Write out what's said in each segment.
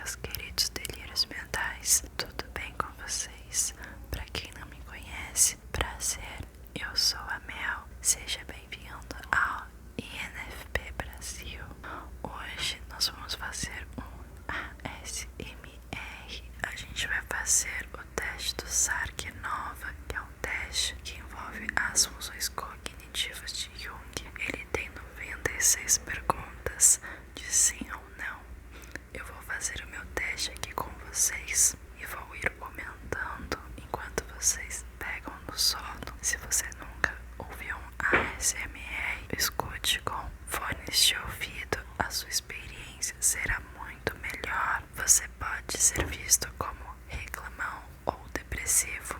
meus queridos delírios mentais, tudo bem com vocês? Pra quem não me conhece, prazer, eu sou a Mel, seja bem-vindo ao INFP Brasil. Hoje nós vamos fazer um ASMR. A gente vai fazer o teste do SARC-Nova, que é um teste que envolve as funções cognitivas de Jung. Ele tem 96 perguntas de sim ou não. Eu vou fazer o meu teste aqui com vocês e vou ir comentando enquanto vocês pegam no sono. Se você nunca ouviu um ASMR, escute com fones de ouvido, a sua experiência será muito melhor. Você pode ser visto como reclamão ou depressivo,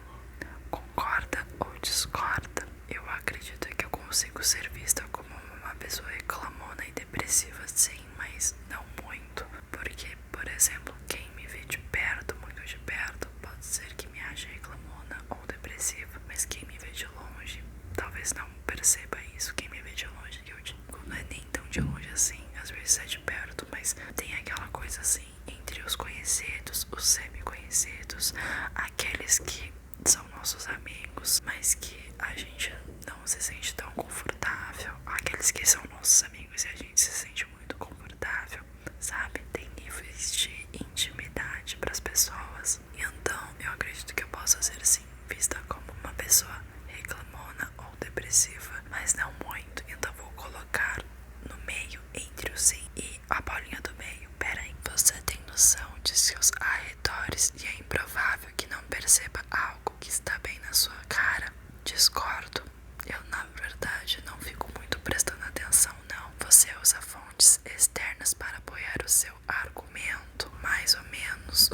concorda ou discorda. Eu acredito que eu consigo ser vista como uma pessoa reclamona e depressiva, sim, mas não muito, porque, por exemplo, quem me vê de perto, muito de perto, pode ser que me ache reclamona ou depressiva, mas quem me vê de longe talvez não perceba isso. Quem me vê de longe, eu digo, não é nem tão de longe assim, às vezes é de perto, mas tem aquela coisa assim entre os conhecidos, os semi-conhecidos, aqueles que são nossos amigos, mas que a gente não se sente tão confortável, aqueles que são nossos amigos e a gente se sente muito confortável, sabe? Tem níveis de intimidade para as pessoas. Então eu acredito que eu possa ser sim vista como uma pessoa reclamona ou depressiva, mas não muito. Então vou colocar no meio, entre o sim e a bolinha do meio. Pera aí, você tem noção de seus arredores e é improvável que não perceba algo que está bem na sua cara? Discordo. Eu, na verdade, não fico muito prestando atenção, não. Você usa fontes externas para apoiar o seu argumento? Mais ou menos.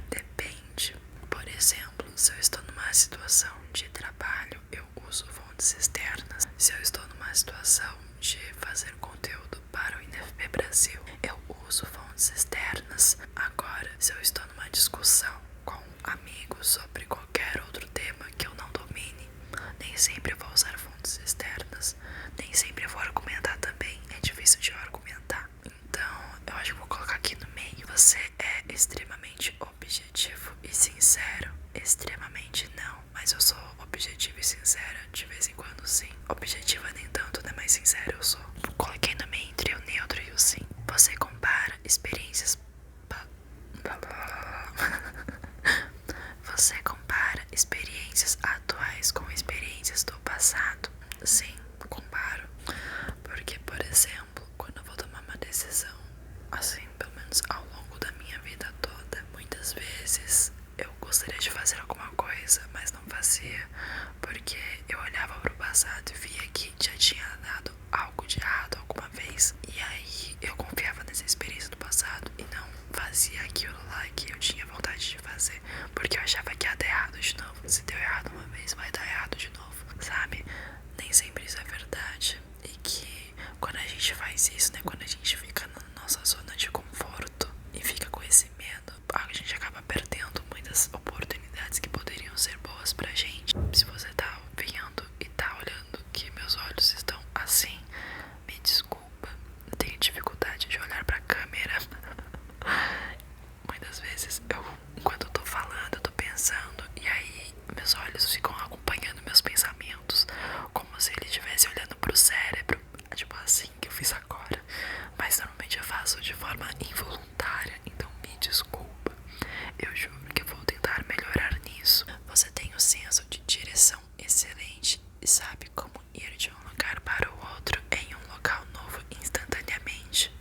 Depende. Por exemplo, se eu estou numa situação de trabalho, eu uso fontes externas. Se eu estou numa situação de fazer conteúdo para o INFP Brasil, eu uso fontes externas. Agora, se eu estou numa discussão com amigos sobre qualquer outro tema que eu não domine, nem sempre eu vou usar fontes externas, nem sempre eu vou argumentar também, é difícil de eu argumentar. Então, eu acho que vou colocar aqui no meio. Você é extremamente objetivo e sincero? Extremamente não, mas eu sou objetiva e sincera, de vez em quando sim. Objetiva nem tanto, né, mas sincera eu sou. Coloquei no meio entre o neutro e o sim. Você compara experiências... Você compara experiências atuais com experiências do passado? Sim, comparo. Porque, por exemplo, quando eu vou tomar uma decisão, assim, pelo menos ao longo da minha vida toda, muitas vezes eu gostaria de fazer alguma coisa, mas não fazia, porque eu olhava pro passado e via que já tinha dado algo de errado alguma vez, e aí eu confiava nessa experiência do passado e não fazia aquilo lá que eu tinha vontade de fazer, porque eu achava que ia dar errado de novo. Se deu errado uma vez, vai dar errado de novo, sabe? Nem sempre isso é verdade. E que quando a gente faz isso, né, quando a gente fica na nossa zona de conforto e fica com esse medo, a gente acaba perdendo muitas oportunidades que poderiam ser boas pra gente. Se você tá ouvindo e tá olhando que meus olhos estão assim, me desculpa, eu tenho dificuldade de olhar pra câmera. Muitas vezes enquanto eu tô falando, eu tô pensando, e aí meus olhos ficam acompanhando meus pensamentos, como se ele estivesse olhando pro cérebro, tipo assim que eu fiz agora. Mas normalmente eu faço de forma involuntária, então me desculpa. Eu juro que eu vou tentar melhorar nisso. Você tem o senso de direção excelente e sabe como ir de um lugar para o outro em um local novo instantaneamente.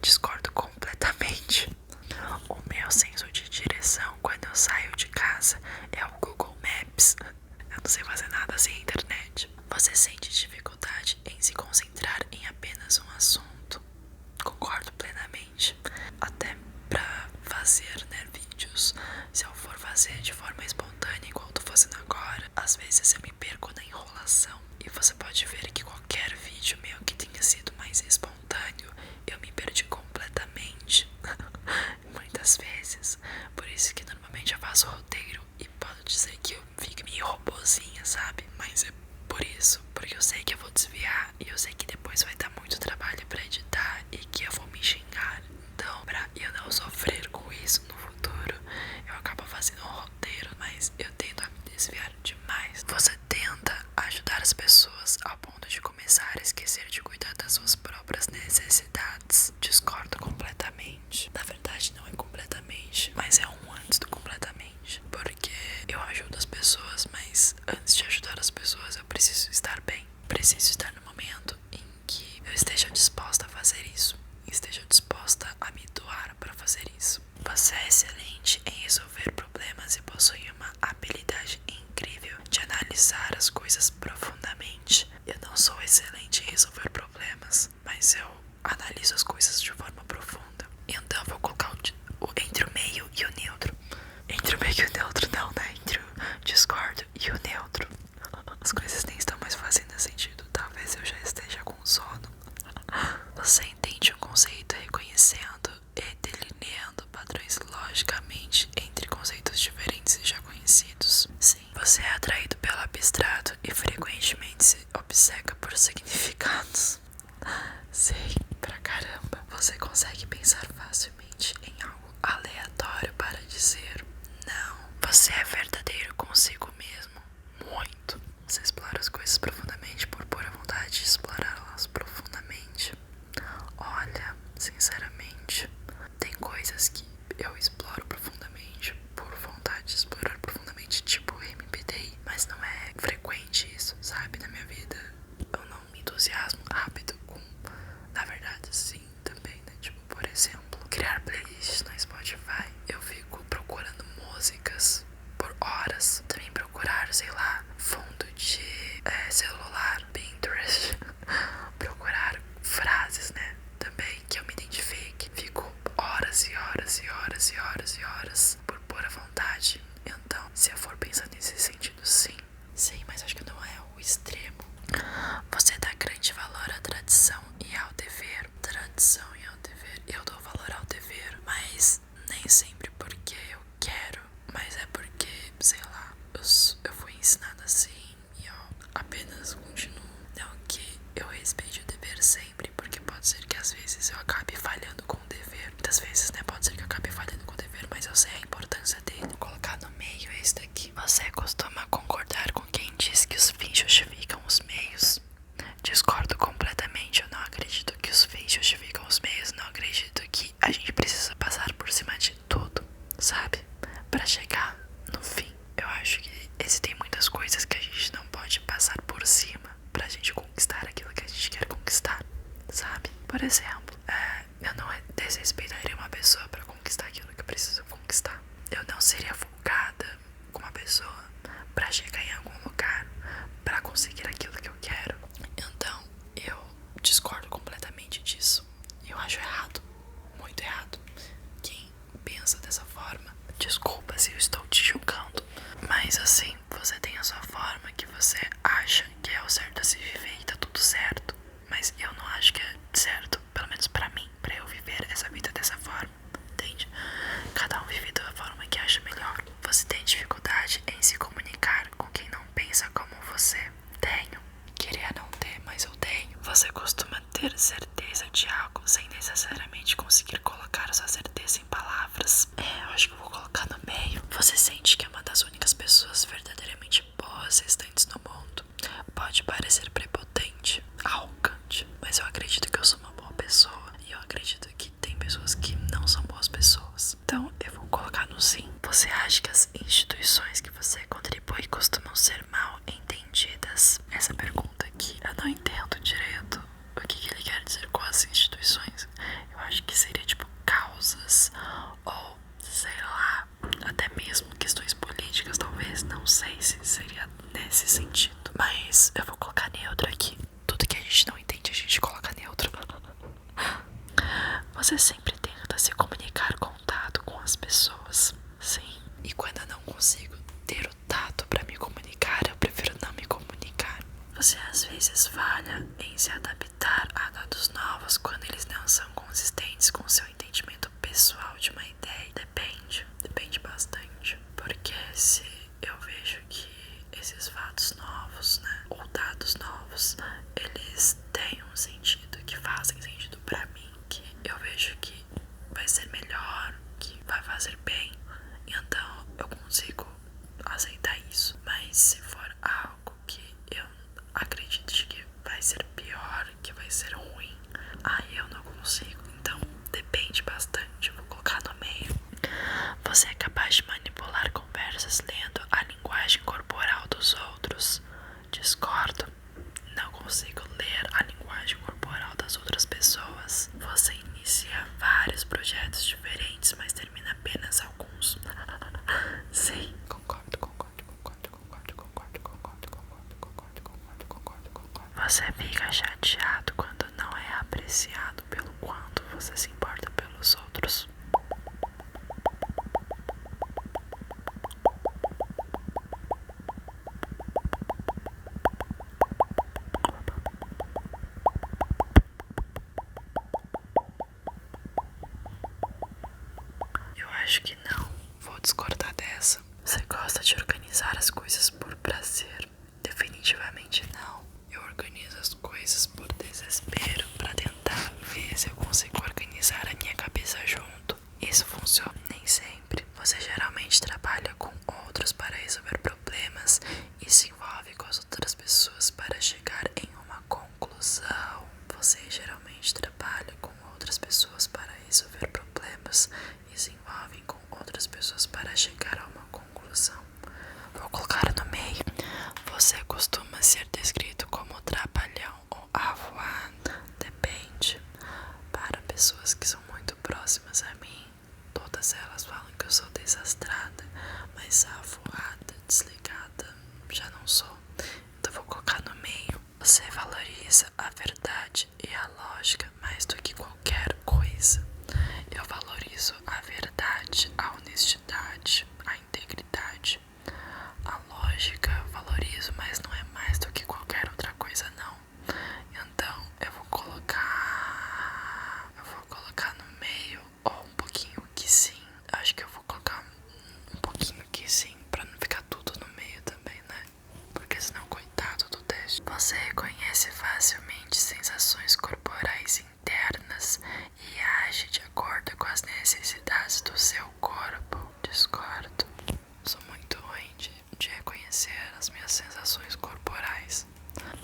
Discordo completamente. O meu senso de direção quando eu saio de casa é o Google Maps. Eu não sei fazer nada sem internet. Você sente dificuldade em se concentrar em apenas um assunto? Concordo plenamente. Até pra fazer, né, vídeos, se eu for fazer de forma espontânea igual eu tô fazendo agora, às vezes eu me perco na enrolação. E você pode ver que qualquer vídeo meu que tenha sido mais espontâneo, eu me perdi completamente. Muitas vezes. Por isso que normalmente eu faço roteiro e pode dizer que eu fico meio robozinha, sabe? Mas é por isso, porque eu sei que eu vou desviar e eu sei que depois vai dar muito trabalho pra editar e que eu vou me xingar. Então, eu não mas eu tendo a me desviar demais. Você tenta ajudar as pessoas ao ponto de começar a esquecer de cuidar das suas próprias necessidades. Discordo completamente. Na verdade, não é completamente, mas é um antes do completamente. Porque eu ajudo as pessoas, mas antes de ajudar as pessoas, eu preciso estar bem. Preciso estar no momento em que eu esteja disposta a fazer isso. Esteja disposta a me doar para fazer isso. Você é excelente em resolver problemas e possui uma habilidade incrível de analisar as coisas profundamente. Eu não sou excelente em resolver problemas, mas eu analiso as coisas de forma profunda. Então eu vou colocar entre o meio e o neutro. Entre o meio e o neutro não, né? Entre o discordo e o neutro. As coisas nem estão mais fazendo sentido. Talvez eu já esteja com sono. Você entende o conceito reconhecendo e delineando padrões logicamente entre conceitos diferentes e já conhecidos. Sim, você é atraído pelo abstrato e frequentemente se obceca por significados. Sim, pra caramba. Você consegue pensar facilmente em algo aleatório para dizer não. Você é verdadeiro consigo mesmo. Muito. Você explora as coisas profundamente por pura vontade de explorá-las profundamente. Olha, sinceramente, tem coisas que eu exploro profundamente por vontade de explorar profundamente, tipo MBTI, mas não é frequente isso, sabe, na minha vida. Eu não me entusiasmo rápido com, na verdade, sim, também, né, tipo, por exemplo, criar playlists no Spotify. Eu fico procurando músicas por horas, também procurar, sei lá, fundo de celular, Pinterest, procurar frases, né, também que eu me identifique. Fico horas e horas e horas e horas e horas por pura vontade. Então, se eu for pensar nesse sentido, sim. Sim, mas acho que não é o extremo. Você dá grande valor à tradição e ao dever. Tradição e ao dever. Eu dou valor ao dever, mas nem sempre porque eu quero, mas é porque, sei lá, eu fui ensinada assim e eu apenas continuo. Não que eu respeite o dever sempre, porque pode ser que às vezes eu acabe falhando com o dever. Muitas vezes, né, pode ser que eu acabe falhando com o dever, mas eu sei a importância dele. Vou colocar no meio esse daqui. Você costuma concordar com quem diz que os fins justificam os meios? Discordo completamente. Eu não acredito que os fins justificam os meios. Não acredito que a gente precisa passar por cima de tudo, sabe? Pra chegar no fim. Eu acho que existem muitas coisas que a gente não pode passar por cima pra gente conquistar aquilo que a gente quer conquistar, sabe? Por exemplo, eu não desrespeitaria uma pessoa pra conquistar aquilo que eu preciso conquistar. Eu não seria folgada com uma pessoa pra chegar em algum lugar, pra conseguir aquilo que eu quero. Então, eu discordo completamente disso. Eu acho errado, muito errado. Quem pensa dessa forma, desculpa se eu estou te julgando, mas assim, você tem a sua forma que você acha que é o certo a se viver e tá tudo certo. Mas eu não acho que é certo, pelo menos pra mim, pra eu viver essa vida dessa forma, entende? Cada um vive da forma que acha melhor. Você tem dificuldade em se comunicar com quem não pensa como você? Tenho. Queria não ter, mas eu tenho. Você costuma ter certeza de algo sem necessariamente conseguir colocar sua certeza em palavras? Eu acho que eu vou colocar no meio. Você sente que é uma das únicas pessoas verdadeiramente boas existentes no mundo? Pode parecer prepotente, arrogante, mas eu acredito que eu sou uma boa pessoa. E eu acredito que tem pessoas que não são boas pessoas. Então eu vou colocar no sim. Você acha que as instituições que você contribui costumam ser mal entendidas? Essa pergunta aqui eu não entendo direito o que ele quer dizer com as instituições. Eu acho que seria tipo causas ou sei lá, até mesmo questões políticas, talvez. Não sei se seria nesse sentido, mas eu vou colocar neutro aqui. Tudo que a gente não entende a gente coloca neutro. Você sempre tenta se comunicar com o tato com as pessoas? Sim. E quando eu não consigo ter o tato pra me comunicar, eu prefiro não me comunicar. Você às vezes falha em se adaptar a dados novos quando eles não são consistentes com seu entendimento pessoal de uma ideia. Depende bastante. Porque se eu vejo que esses fatos novos, né, ou dados novos, eles têm um sentido, que fazem sentido pra mim, que eu vejo que vai ser melhor, que vai fazer bem, então eu consigo vários projetos diferentes, mas termina apenas alguns. Sim, concordo, concordo, concordo, concordo, concordo, concordo, concordo, concordo, concordo, concordo, concordo. Você fica chateado quando não é apreciado pelo quanto você se importa pelos outros. Eu acho que não. Vou discordar dessa. Você gosta de organizar as coisas por prazer? Definitivamente não. Eu organizo as coisas por desespero para tentar ver se eu consigo organizar a minha cabeça junto. Isso funciona nem sempre. Você geralmente trabalha com outros para resolver problemas e se envolve com as outras pessoas para chegar em uma conclusão. Você geralmente trabalha com outras pessoas para resolver problemas e se envolve com outras pessoas para chegar a uma conclusão. Vou colocar no meio. Você costuma ser descrito como trapalhão ou avoado? Depende. Para pessoas que são muito próximas a mim, todas elas falam que eu sou desastrada, mas avoada, desligada, já não sou. Então vou colocar no meio. Você valoriza a verdade e a lógica mais do que qualquer coisa. Eu valorizo a verdade, a honestidade, a integridade. A lógica eu valorizo, mas não é mais do que qualquer outra coisa não. Então eu vou colocar no meio ou um pouquinho que sim. Acho que eu vou colocar um pouquinho que sim, pra não ficar tudo no meio também, né? Porque senão coitado do teste. Você reconhece facilmente sensações corporais internas e age de acordo com as necessidades do seu corpo? Discordo. Sou muito ruim de reconhecer as minhas sensações corporais.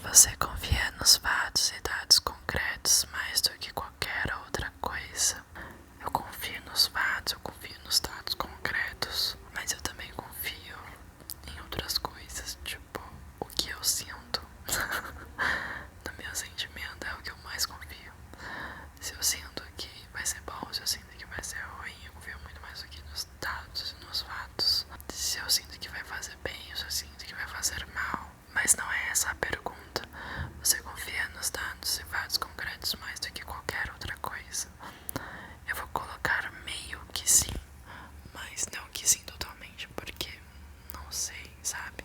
Você confia nos fatos e dados concretos mais do que qualquer outra coisa. Eu confio nos fatos, eu confio nos dados concretos, mas eu também confio em outras coisas, tipo o que eu sinto. No meu sentimento é o que eu mais confio. Se eu sinto que vai ser bom, se eu sinto que vai ser ruim, eu confio muito mais do que nos dados e nos fatos. Se eu sinto que vai fazer bem, se eu sinto que vai fazer mal. Mas não é essa a pergunta. Você confia nos dados e fatos concretos mais do que qualquer outra coisa? Eu vou colocar meio que sim, mas não que sim totalmente, porque não sei, sabe?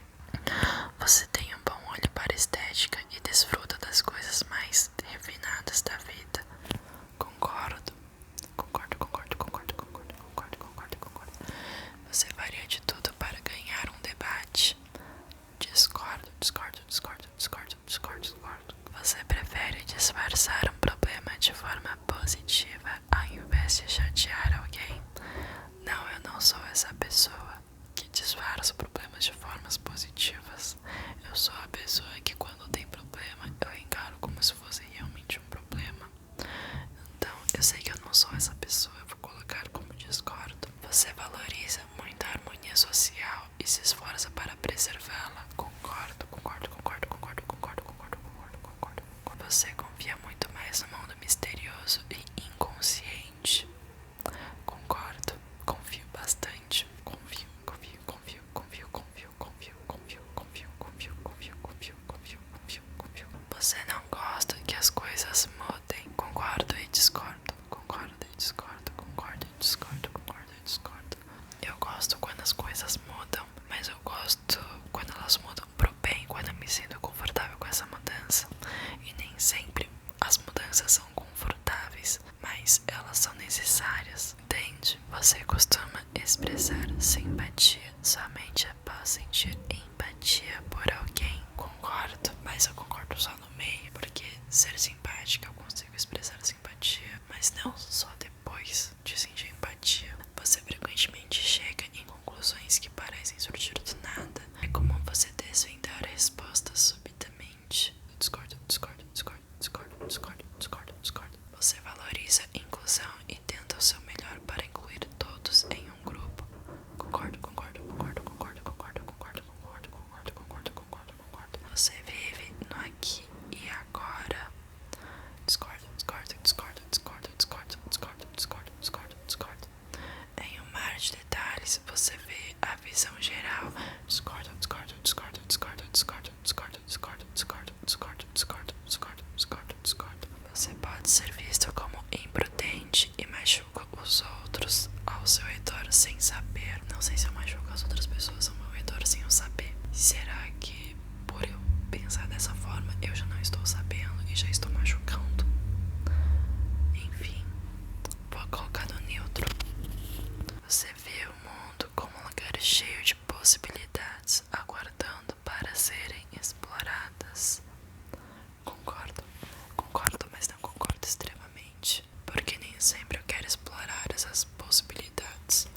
Você tem um bom olho para estética e desfruta das coisas mais refinadas da vida. Concordo. Concordo, concordo, concordo, concordo, concordo, concordo, concordo. Você faria de tudo para ganhar um debate. Discordo, discordo, discordo, discordo, discordo, discordo. Você prefere disfarçar um problema de forma positiva ao invés de chatear alguém? Não, eu não sou essa pessoa que disfarça problemas de formas positivas. Eu sou a pessoa que quando tem problema eu encaro como se fosse realmente um problema. Então eu sei que eu não sou essa pessoa, eu vou colocar como discordo. Você valoriza muito a harmonia social e se esforça para preservá-la. Concordo, concordo, concordo, concordo, concordo, concordo, concordo, concordo. Você confia muito mais no mundo misterioso e inconsciente. Concordo, confio bastante. Confio, confio, confio, confio, confio, confio, confio, confio, confio, confio, confio, confio, confio, confio. Você não gosta que as coisas mudem. Concordo e discordo. Concordo e discordo. Concordo e discordo. Concordo e discordo. Eu gosto quando as coisas mudam, mas eu gosto quando elas mudam pro bem, quando eu me sinto confortável com essa mudança. E nem sempre as mudanças são confortáveis, mas elas são necessárias, entende? Você costuma expressar simpatia somente após sentir empatia por alguém. Concordo, mas eu concordo só no meio, porque ser simpática eu consigo expressar simpatia, mas não só depois de sentir empatia. Você frequentemente chega em conclusões que parecem surgir do nada. É comum você desvendar respostas subitamente. Discordo, discordo, discordo, discordo, discordo, discordo, discordo. Você valoriza a inclusão e tenta o seu melhor para incluir todos em um grupo. Concordo, concordo, concordo, concordo, concordo, concordo, não sei se eu machuco as outras pessoas ao meu redor sem eu saber. Será que por eu pensar dessa forma eu já não estou sabendo e já estou machucando? Enfim, vou colocar no neutro. Você vê o mundo como um lugar cheio de possibilidades aguardando para serem exploradas. Concordo, concordo, mas não concordo extremamente, porque nem sempre eu quero explorar essas possibilidades.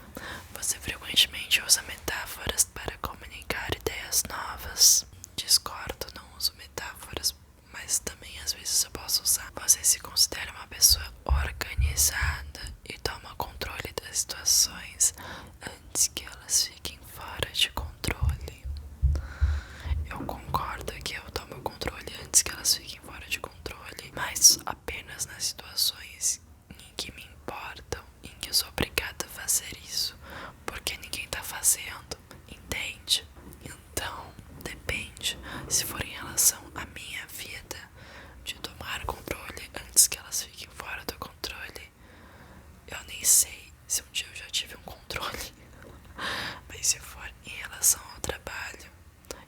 Você frequentemente usa metáforas para comunicar ideias novas. Discordo, não uso metáforas, mas também às vezes eu posso usar. Você se considera uma pessoa organizada e toma controle das situações antes que elas fiquem fora de controle. Eu concordo que eu tomo controle antes que elas fiquem fora de controle, mas apenas nas situações em que me importam, em que eu sou obrigada a fazer isso, porque ninguém tá fazendo, entende? Então, depende. Se for em relação à minha vida, de tomar controle antes que elas fiquem fora do controle, eu nem sei se um dia eu já tive um controle. Mas se for em relação ao trabalho,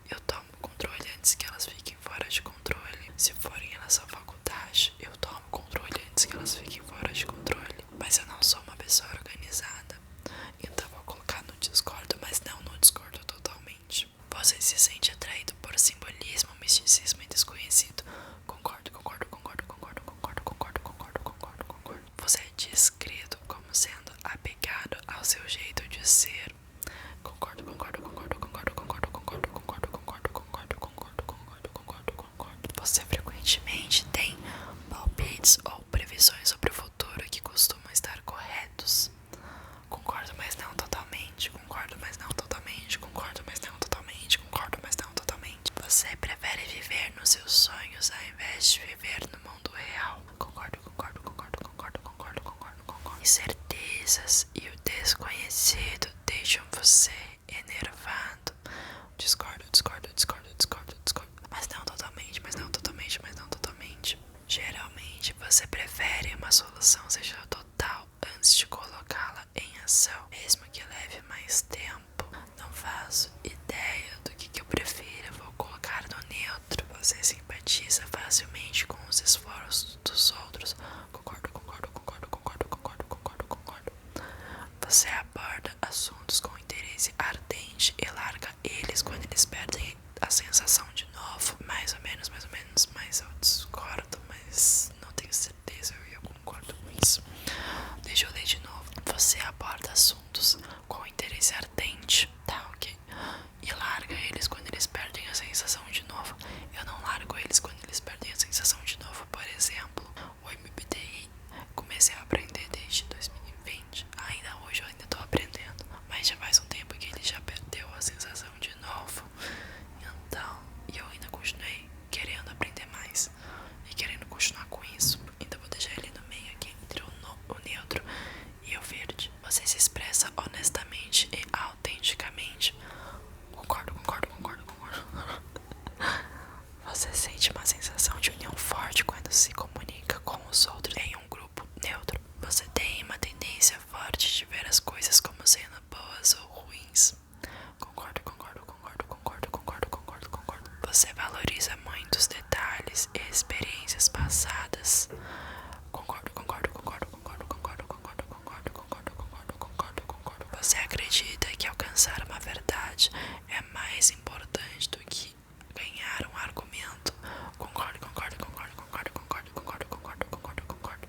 eu tomo controle antes que elas fiquem fora de controle. Se for em relação à faculdade, eu tomo controle antes que elas fiquem fora de controle. Mas eu não sou uma pessoa organizada, então vou colocar no discordo, mas não no discordo totalmente. Você se sente atraído por simbolismo, misticismo e desconhecido. Concordo, concordo, concordo, concordo, concordo, concordo, concordo, concordo, concordo. Você é descrito como sendo apegado ao seu jeito de ser. Concordo, concordo, concordo, concordo, concordo, concordo, concordo, concordo, concordo, concordo, concordo, concordo, concordo. Você frequentemente tem palpites ou previsões sobre o futuro que costumam estar corretos. Concordo, mas não totalmente. Concordo, mas não totalmente. Concordo, mas não totalmente. Concordo, mas não totalmente. Você prefere viver nos seus sonhos ao invés de viver no mundo real. Concordo, concordo, concordo, concordo, concordo, concordo, concordo. Incertezas e o desconhecido deixam você enervado. Discordo, discordo, discordo, discordo, discordo. Mas não totalmente, mas não totalmente, mas não totalmente. Geralmente você prefere uma solução seja total antes de colocá-la em ação, mesmo que leve mais tempo. Não faço ideia do que eu prefiro, vou colocar no neutro. Você simpatiza facilmente com os esforços dos outros. Concordo, concordo, concordo, concordo, concordo, concordo, concordo. Você aborda assuntos com interesse ardente e larga eles quando eles perdem a sensação de novo. Mais ou menos, mas eu discordo, mas não tenho certeza e eu concordo com isso. Deixa eu ler de novo. Você aborda assuntos com interesse ardente, tá, ok? E larga eles quando eles perdem a sensação de novo. Eu não largo eles quando eles perdem a sensação de novo. Por exemplo, o MBTI comecei a aprender desde 2020. Ainda hoje eu ainda tô aprendendo, mas já faz um tempo que ele já perdeu a sensação de novo. Então, eu ainda continuei querendo aprender mais e querendo continuar com isso. Então vou deixar ele no meio aqui entre o neutro e o verde. Você se expressa honestamente e autenticamente. Concordo, concordo, concordo, concordo. Você sente uma sensação de união forte quando se comunica com os outros em um grupo neutro. Você tem uma tendência forte de ver as coisas como sendo boas ou ruins. Concordo, concordo, concordo, concordo, concordo, concordo, concordo. Você valoriza muitos detalhes e experiências passadas. Concordo, concordo, concordo, concordo, concordo, concordo, concordo, concordo, concordo, concordo, concordo. Você acredita que alcançar uma verdade é mais importante do que ganhar um argumento. Concordo, concordo, concordo, concordo, concordo, concordo, concordo, concordo, concordo.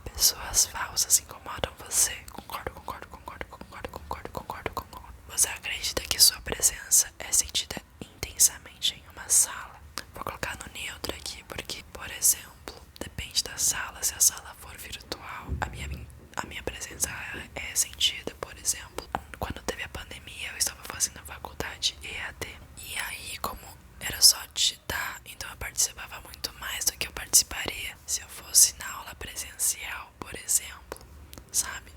Pessoas falsas incomodam você. Concordo, concordo, concordo, concordo, concordo, concordo, concordo. Você acredita que sua presença é sentida intensamente em uma sala. Vou colocar no neutro aqui porque, por exemplo, depende da sala. Se a sala for virtual, a minha presença é sentida. Por exemplo, quando teve a pandemia, eu estava fazendo a faculdade EAD. E aí, como era só digitar, então eu participava muito mais do que eu participaria se eu fosse na aula presencial, por exemplo, sabe?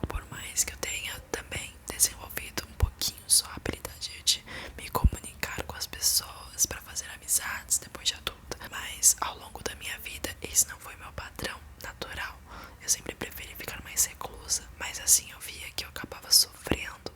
Por mais que eu tenha também desenvolvido um pouquinho só a habilidade de me comunicar com as pessoas para fazer amizades depois de adulta, mas ao longo da minha vida esse não foi meu padrão natural. Eu sempre preferi ficar mais reclusa, mas assim eu via que eu acabava sofrendo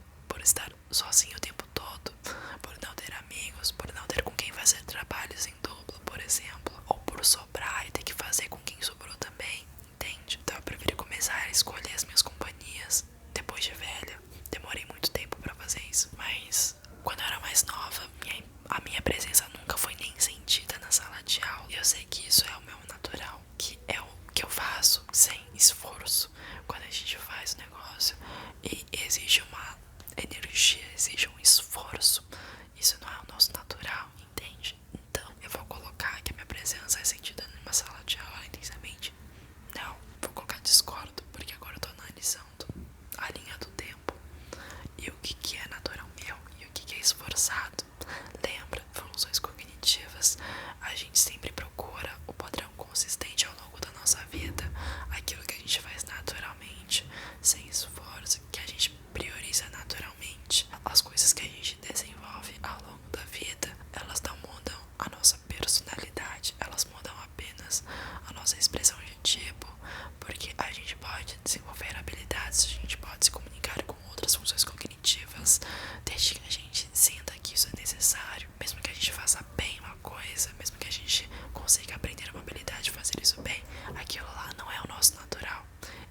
e o que é natural meu e o que é esforçado. Lembra, funções cognitivas, a gente sempre procura o padrão consistente ao longo da nossa vida, aquilo que a gente faz naturalmente, sem esforço, que a gente prioriza naturalmente. As coisas que a gente desenvolve ao longo da vida, elas não mudam a nossa personalidade, elas mudam apenas a nossa expressão de tipo, porque a gente pode desenvolver habilidades, a gente pode se comunicar com outras funções cognitivas, desde que a gente sinta que isso é necessário. Mesmo que a gente faça bem uma coisa, mesmo que a gente consiga aprender uma habilidade e fazer isso bem, aquilo lá não é o nosso natural.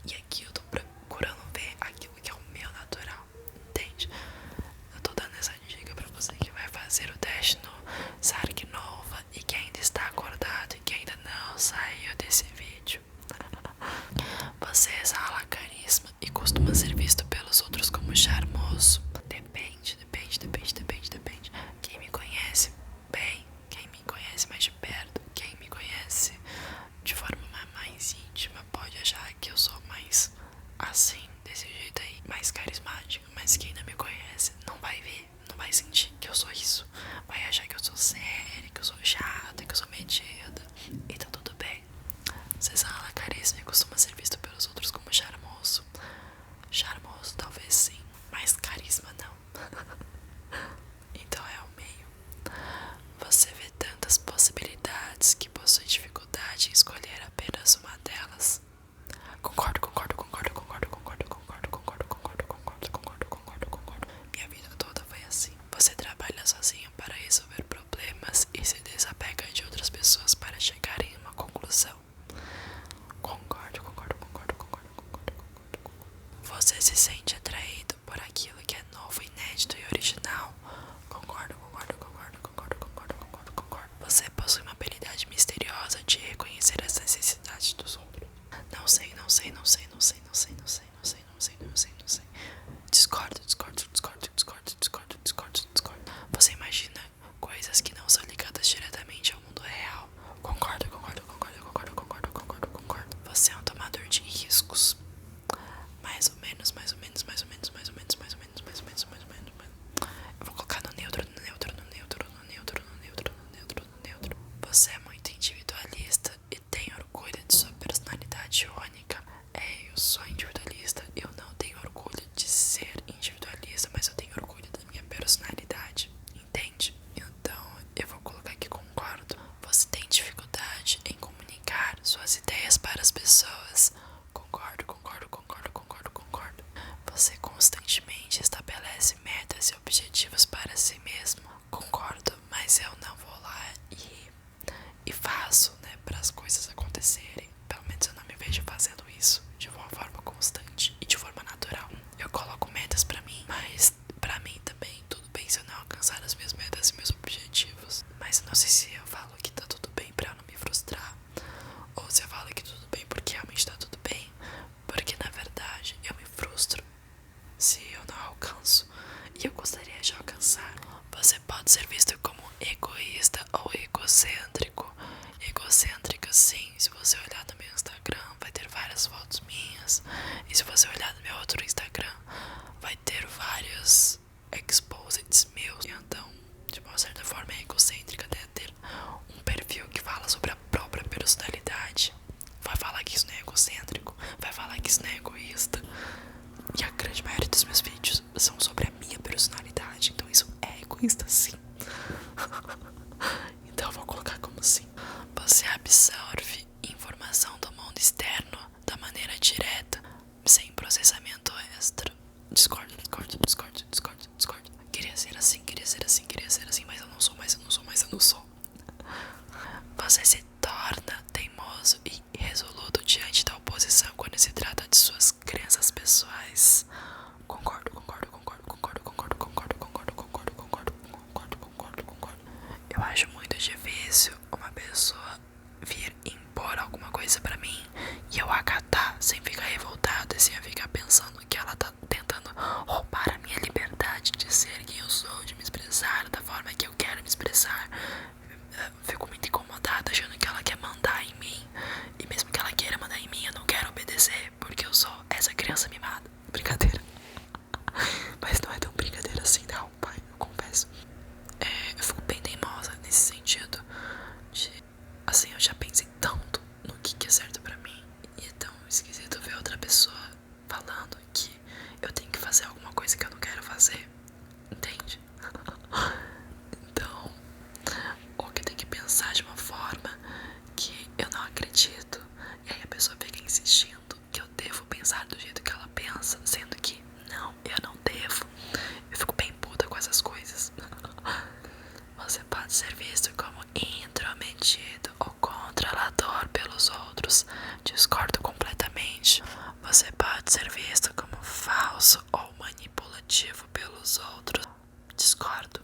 E aqui eu tô procurando ver aquilo que é o meu natural, entende? Eu tô dando essa dica pra você que vai fazer o teste no Sark Nova e que ainda está acordado e que ainda não saiu desse vídeo. Você exala carisma e costuma ser visto pelos outros como charmoso. Depende. Quem me conhece bem, quem me conhece mais de perto, quem me conhece de forma mais íntima pode achar que eu sou mais assim, desse jeito aí, mais carismático. Mas quem não me conhece não vai ver, não vai sentir que eu sou isso. Vai achar que eu sou séria, que eu sou chata, que eu sou metida. E tá tudo bem. Você exala carisma e costuma ser visto pelos outros como charmoso. Charmoso talvez sim, mas carisma não. Então é o meio. Você vê tantas possibilidades que possui dificuldade em escolher apenas uma delas. Concordo. Minha vida toda foi assim. Você trabalha sozinho para resolver problemas e se desapega de outras pessoas para chegar em uma conclusão. Concordo. Você se sente atraído por aquilo que é novo, inédito e original. Concordo. Você possui uma habilidade misteriosa de reconhecer as necessidades dos outros. Não sei. Discordo. Você imagina coisas que não são ligadas diretamente ao mundo real. Concordo. Você é um tomador de riscos. Mais ou menos. Eu vou colocar no neutro. Você é muito individualista e tem orgulho de sua personalidade única. Eu sou individualista, eu não tenho orgulho de ser individualista, mas eu tenho orgulho da minha personalidade, entende? Então eu vou colocar que concordo. Você tem dificuldade em comunicar suas ideias para as pessoas. Concordo. Você constantemente estabelece metas e objetivos para si mesmo. Concordo, mas eu não vou lá e faço, né, para as coisas acontecerem. Pelo menos eu não me vejo fazendo isso de uma forma constante e de forma natural. Eu coloco metas pra mim, mas pra mim também tudo bem se eu não alcançar as minhas metas e meus objetivos. Mas eu não sei se eu falo que tá tudo bem pra eu não me frustrar, ou se eu falo que tudo bem porque realmente tá tudo bem. Porque na verdade eu me frustro se eu não alcanço e eu gostaria de alcançar. Você pode ser visto como egoísta ou egocêntrico. Egocêntrica sim, se você olhar no meu Instagram vai ter várias fotos minhas. E se você olhar no meu outro Instagram vai ter vários exposits meus. Então, de uma certa forma é egocêntrica, né? Ter um perfil que fala sobre a própria personalidade. Vai falar que isso não é egocêntrico, vai falar que isso não é egoísta. E a grande maioria dos meus vídeos são sobre a minha personalidade. Então isso é egoísta sim. Então eu vou colocar como sim. Você absorve informação do mundo externo da maneira direta, sem processamento extra. Discordo. Queria ser assim, mas eu não sou. Você se torna teimoso e resoluto diante da oposição quando se trata de suas crenças pessoais. Concordo. Eu acho muito difícil uma pessoa vir impor alguma coisa pra mim e eu acatar sem ficar revoltado e sem ficar pensando que ela tá tentando roubar a minha liberdade de ser quem eu sou, de me expressar da forma que eu quero me expressar. coisa que eu não quero fazer, entende? Então, ou que tem que pensar de uma forma que eu não acredito, e aí a pessoa fica insistindo que eu devo pensar do jeito que ela pensa, sendo que não, eu não devo. Eu fico bem puta com essas coisas. Você pode ser visto como intrometido ou controlador pelos outros. Discordo completamente. Você pode ser visto como falso ou manipulativo pelos outros. Discordo,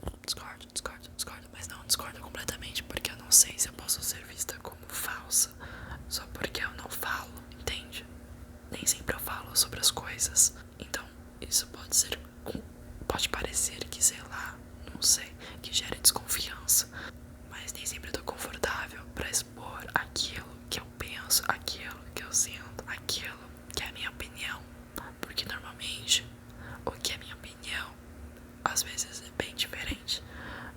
mas não discordo completamente, porque eu não sei se eu posso ser vista como falsa só porque eu não falo, entende? Nem sempre eu falo sobre as coisas. Então, isso pode parecer que, sei lá, não sei, que gera desconfiança, mas nem sempre eu tô confortável pra expor aquilo que eu penso, aquilo que eu sinto, aquilo que é a minha opinião, porque normalmente o que é minha opinião às vezes é bem diferente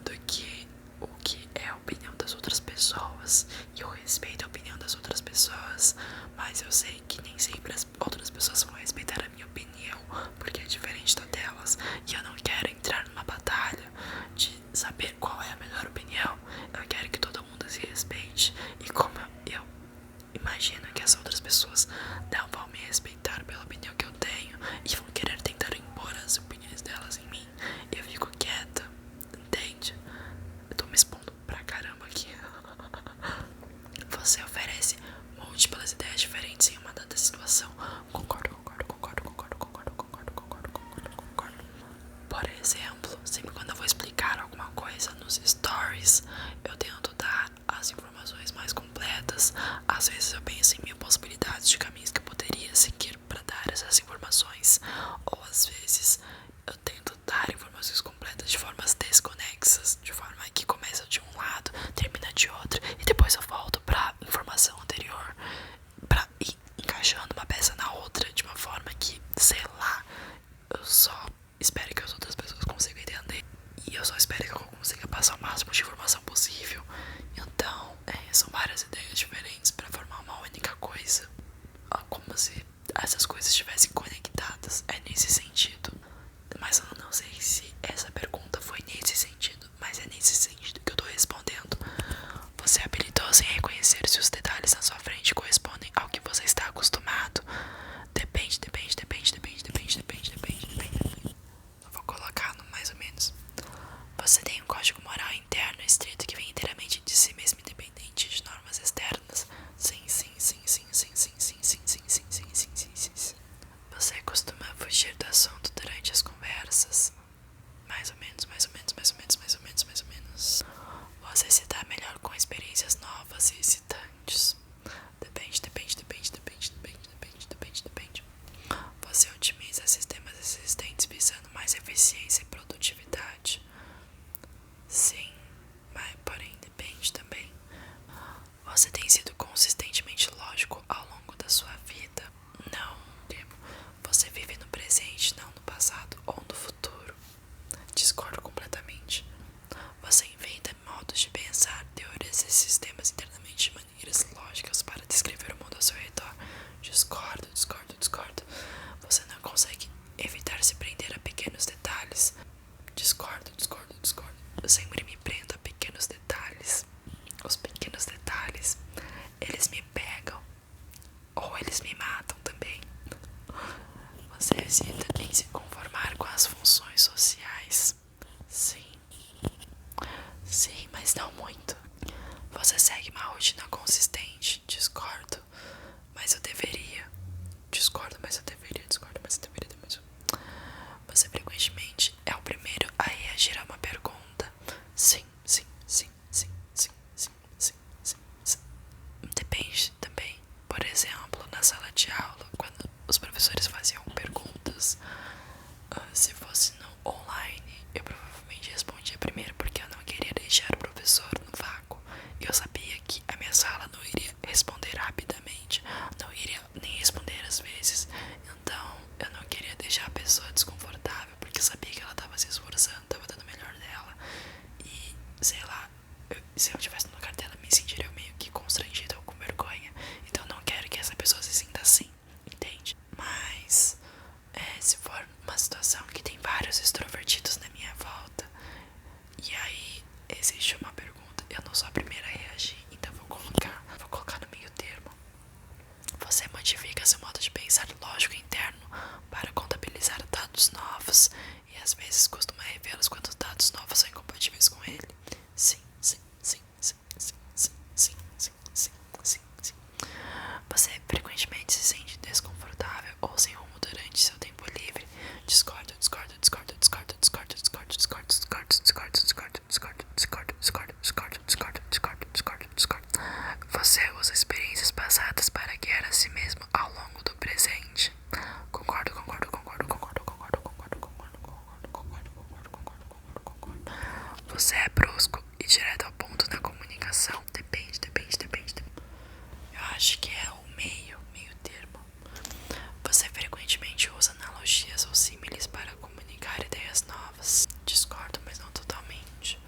do que o que é a opinião das outras pessoas. E eu respeito a opinião das outras pessoas, mas eu sei que nem sempre as outras pessoas vão respeitar a minha opinião, porque é diferente da delas. E eu não quero entrar numa batalha de saber qual é a melhor opinião. Eu quero que todo mundo se respeite. E como eu imagino que as outras pessoas não vão me respeitar pela opinião que eu tenho e vão querer tentar impor as opiniões delas em mim, eu fico quieta, entende? Eu tô me expondo pra caramba aqui. Você oferece múltiplas ideias diferentes em uma dada situação. Concordo. Por exemplo, sempre quando eu vou explicar alguma coisa nos stories, eu tento dar as informações mais completas. Às vezes eu penso em mil possibilidades de caminhos que eu poderia seguir para dar essas informações, ou às vezes eu tento dar informações completas de formas desconexas, de forma que começa de um lado, termina de outro, e depois eu volto pra informação anterior, pra ir encaixando uma peça na outra de uma forma que, sei lá, eu só espero que as outras pessoas consigam entender, e eu só espero que eu consiga passar o máximo de informação possível. Então, são várias ideias diferentes para formar uma única coisa, como se essas coisas estivessem conectadas. É nesse sentido. Mas eu não sei se essa pergunta foi nesse sentido, mas é nesse sentido que eu tô respondendo. Você é habilidoso em reconhecer se os detalhes na sua frente correspondem ao que você está acostumado? Depende. Eu vou colocar no mais ou menos. Você tem um código moral interno estrito que vem inteiramente de si mesmo, independente de normas externas? Sim. Você costuma fugir do assunto durante as conversas? Mais ou menos. Você se dá melhor com experiências novas e excitantes? Depende. Você otimiza sistemas existentes visando mais eficiência e produtividade? Sim, mas porém depende também. Você tem sido consistentemente lógico ao longo da sua vida? Não. Você vive no presente, não no passado ou no futuro? Discordo completamente. Você inventa modos de pensar, teorias e sistemas internamente de maneiras lógicas para descrever o mundo ao seu redor? Discordo. Você não consegue evitar se prender a pequenos detalhes? Discordo. Eu sempre me prendo a pequenos detalhes. Os pequenos detalhes, eles me pegam ou eles me matam também. Você hesita em se conformar com as funções sociais? Sim, mas não muito. Você segue uma rotina consistente? Discordo, mas eu deveria. Você frequentemente é o primeiro a reagir a uma pergunta? Sim. Depende também. Por exemplo, na sala de aula, quando os professores faziam perguntas vários extrovertidos na minha volta. E aí existe uma pergunta. Eu não sou a primeira a reagir, então vou colocar no meio termo. Você modifica seu modo de pensar lógico interno para contabilizar dados novos e às vezes costuma revê-los quando os dados novos são incompatíveis com ele. Sim, sim, sim, sim, sim, sim, sim, sim, sim, sim, sim. Você frequentemente se sente desconfortável ou sem rumo durante seu tempo livre? Discordo, discordo, discordo, discordo, discordo, discordo, discordo, discordo, discordo, discordo, discordo, discordo, discordo, discordo, discordo, discordo, discordo, discordo. Você usa experiências passadas para guiar a si mesmo ao longo do presente. Concordo, concordo, concordo, concordo, concordo, concordo, concordo, concordo, concordo, concordo, concordo, concordo, concordo. Você é brusco e direto ao ponto na comunicação. Depende, depende, depende, depende. Eu acho que é o meio termo. Você frequentemente usa analogias ou símiles para comunicar ideias novas. Discordo, mas não totalmente.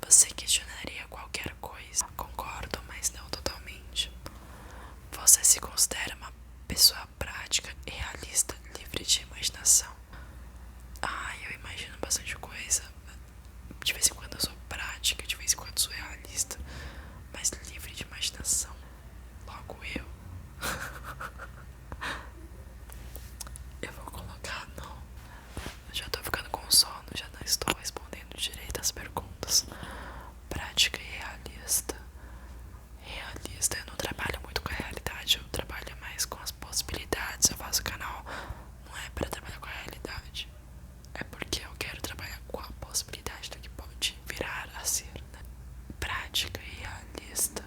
Você questionaria qualquer coisa. Concordo, mas não totalmente. Você se considera uma pessoa prática e realista, livre de imaginação. Eu imagino bastante coisa. De vez em quando eu sou prática, de vez em quando sou realista, mas livre de imaginação. Logo eu. Eu vou colocar não. Eu já tô ficando com sono, já não estou respondendo direito as perguntas. Prática e realista. Realista, eu não trabalho muito com a realidade, eu trabalho mais com as possibilidades. Eu faço canal, não é pra trabalhar com a realidade, é porque eu quero trabalhar com a possibilidade do que pode virar a ser, né? Prática e realista.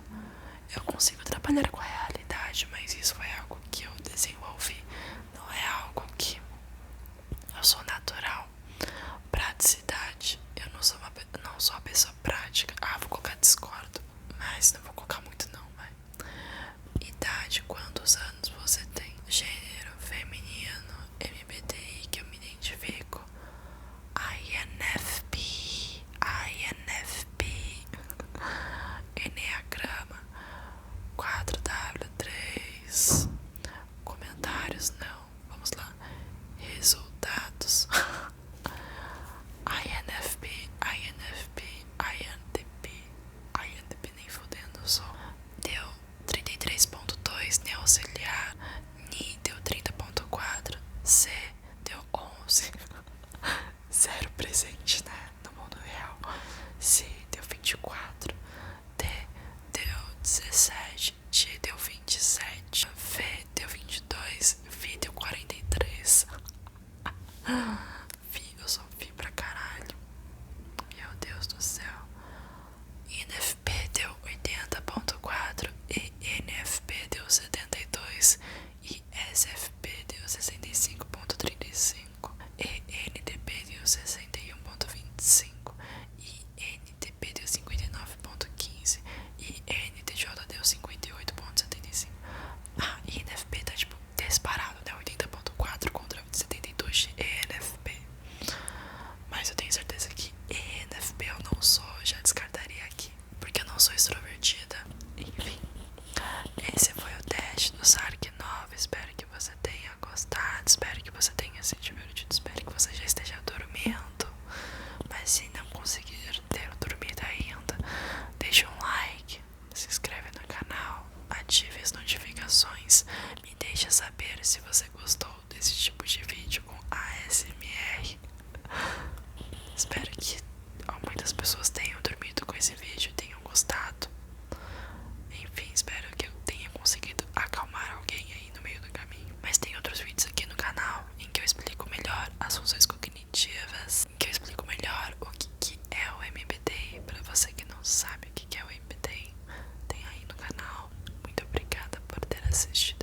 Eu consigo trabalhar com a realidade, mas isso foi algo que eu desenvolvi, não é algo que eu sou natural. Praticidade, eu não sou uma pessoa prática. Vou colocar discordo, mas não vou colocar muito não, vai. Idade, quantos anos você tem? Gênero, feminino, MBTI que eu me identifico. INFP, INFP, Enneagrama, 4W3. Comentários não, vamos lá. Resultados. INFP, INFP, INTP, INTP nem fudendo só. Deu 33.2, neauxiliar. Ni deu 30.4, C deu 11. Zero presente, né, no mundo real. C deu 24, D deu 17, G deu 27, V deu 22, V deu 43. Eu sou fi pra caralho. Meu Deus do céu. INFP deu 80.4 e NFP deu 72 e SFP deu 65.35 e NDP deu 61.25 e NTP deu 59.15 e NTJ deu 58.75. INFP tá tipo disparado, né? 80.4 contra 72 de ENFP. Mas eu tenho certeza que ENFP eu não sou, já descartaria aqui, porque eu não sou extrovertida. Enfim, esse foi o teste do SARC 9. Espero que você tenha gostado, espero que você tenha se divertido, espero que você já esteja dormindo. Mas se não conseguir ter dormido ainda, deixa um like, se inscreve no canal, ative as notificações, me deixa saber se você gostou desse tipo de vídeo com ASMR. Espero que muitas pessoas tenham dormido com esse vídeo e tenham gostado. Enfim, espero que eu tenha conseguido acalmar alguém aí no meio do caminho. Mas tem outros vídeos aqui no canal em que eu explico melhor as funções cognitivas, em que eu explico melhor o que é o MBTI. Pra você que não sabe o que é o MBTI, tem aí no canal. Muito obrigada por ter assistido.